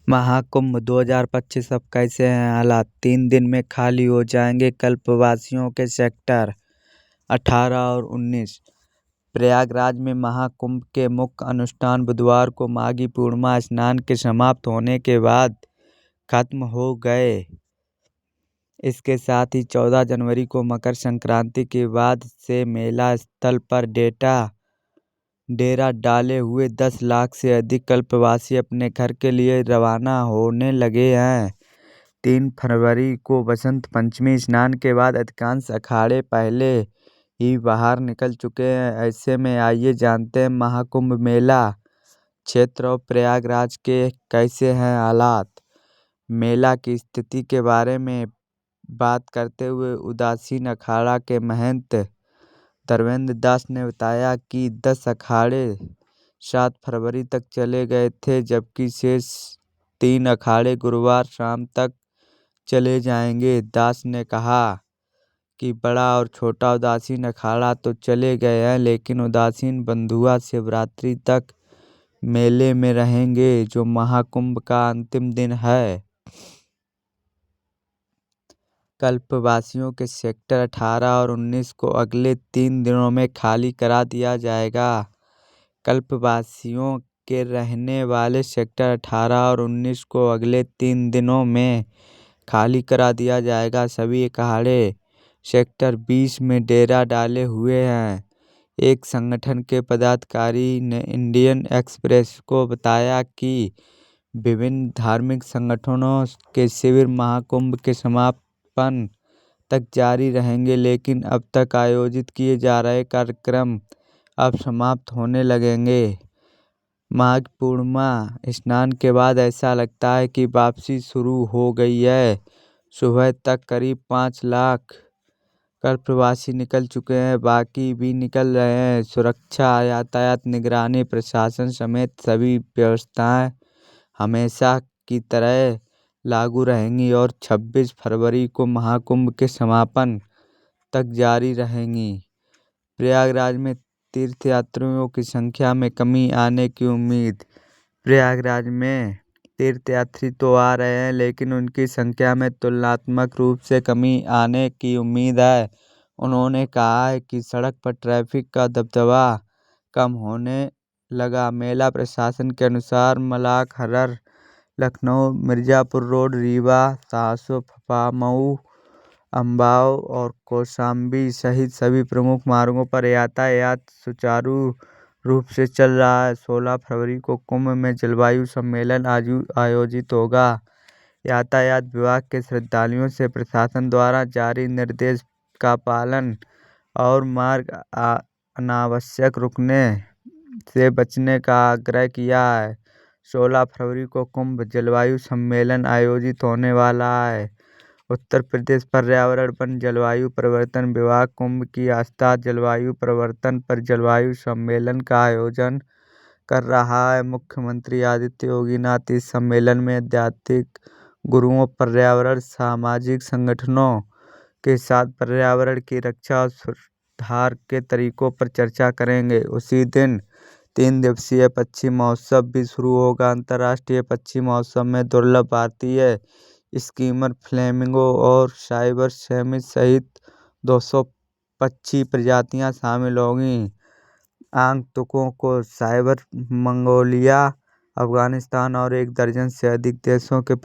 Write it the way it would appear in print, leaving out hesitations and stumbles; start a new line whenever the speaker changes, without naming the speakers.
महाकुंभ 2025 अब कैसे हैं हालात? 3 दिन में खाली हो जाएंगे कल्पवासियों के सेक्टर 18 और 19। प्रयागराज में महाकुंभ के मुख्य अनुष्ठान बुधवार को माघी पूर्णिमा स्नान के समाप्त होने के बाद खत्म हो गए। इसके साथ ही 14 जनवरी को मकर संक्रांति के बाद से मेला स्थल पर डेरा डाले हुए 10 लाख से अधिक कल्पवासी अपने घर के लिए रवाना होने लगे हैं। 3 फरवरी को बसंत पंचमी स्नान के बाद अधिकांश अखाड़े पहले ही बाहर निकल चुके हैं। ऐसे में आइए जानते हैं महाकुंभ मेला क्षेत्र और प्रयागराज के कैसे हैं हालात। मेला की स्थिति के बारे में बात करते हुए उदासीन अखाड़ा के महंत धर्मेंद्र दास ने बताया कि 10 अखाड़े 7 फरवरी तक चले गए थे, जबकि शेष 3 अखाड़े गुरुवार शाम तक चले जाएंगे। दास ने कहा कि बड़ा और छोटा उदासीन अखाड़ा तो चले गए हैं, लेकिन उदासीन बंधुआ शिवरात्रि तक मेले में रहेंगे, जो महाकुंभ का अंतिम दिन है। कल्पवासियों के सेक्टर 18 और 19 को अगले 3 दिनों में खाली करा दिया जाएगा। कल्पवासियों के रहने वाले सेक्टर 18 और 19 को अगले 3 दिनों में खाली करा दिया जाएगा। सभी अखाड़े सेक्टर 20 में डेरा डाले हुए हैं। एक संगठन के पदाधिकारी ने इंडियन एक्सप्रेस को बताया कि विभिन्न धार्मिक संगठनों के शिविर महाकुंभ के समापन तक जारी रहेंगे, लेकिन अब तक आयोजित किए जा रहे कार्यक्रम अब समाप्त होने लगेंगे। माघ पूर्णिमा स्नान के बाद ऐसा लगता है कि वापसी शुरू हो गई है। सुबह तक करीब 5 लाख कल्पवासी निकल चुके हैं, बाकी भी निकल रहे हैं। सुरक्षा, यातायात निगरानी, प्रशासन समेत सभी व्यवस्थाएं हमेशा की तरह लागू रहेंगी और 26 फरवरी को महाकुंभ के समापन तक जारी रहेंगी। प्रयागराज में तीर्थयात्रियों की संख्या में कमी आने की उम्मीद। प्रयागराज में तीर्थयात्री तो आ रहे हैं, लेकिन उनकी संख्या में तुलनात्मक रूप से कमी आने की उम्मीद है। उन्होंने कहा है कि सड़क पर ट्रैफिक का दबदबा कम होने लगा। मेला प्रशासन के अनुसार मलाक, हरर, लखनऊ, मिर्जापुर रोड, रीवा, साहसों, फपामऊ, अम्बाव और कौशाम्बी सहित सभी प्रमुख मार्गों पर यातायात सुचारू रूप से चल रहा है। 16 फरवरी को कुंभ में जलवायु सम्मेलन आयोजित होगा। यातायात विभाग के श्रद्धालुओं से प्रशासन द्वारा जारी निर्देश का पालन और मार्ग अनावश्यक रुकने से बचने का आग्रह किया है। 16 फरवरी को कुंभ जलवायु सम्मेलन आयोजित होने वाला है। उत्तर प्रदेश पर्यावरण वन जलवायु परिवर्तन विभाग कुंभ की आस्था जलवायु परिवर्तन पर जलवायु सम्मेलन का आयोजन कर रहा है। मुख्यमंत्री आदित्य योगीनाथ इस सम्मेलन में आध्यात्मिक गुरुओं, पर्यावरण सामाजिक संगठनों के साथ पर्यावरण की रक्षा और सुधार के तरीकों पर चर्चा करेंगे। उसी दिन 3 दिवसीय पक्षी महोत्सव भी शुरू होगा। अंतर्राष्ट्रीय पक्षी महोत्सव में दुर्लभ भारतीय स्कीमर फ्लेमिंगो और साइबर सैमी सहित 200 पक्षी प्रजातियां शामिल होंगी। आगंतुकों को साइबर मंगोलिया, अफगानिस्तान और 1 दर्जन से अधिक देशों के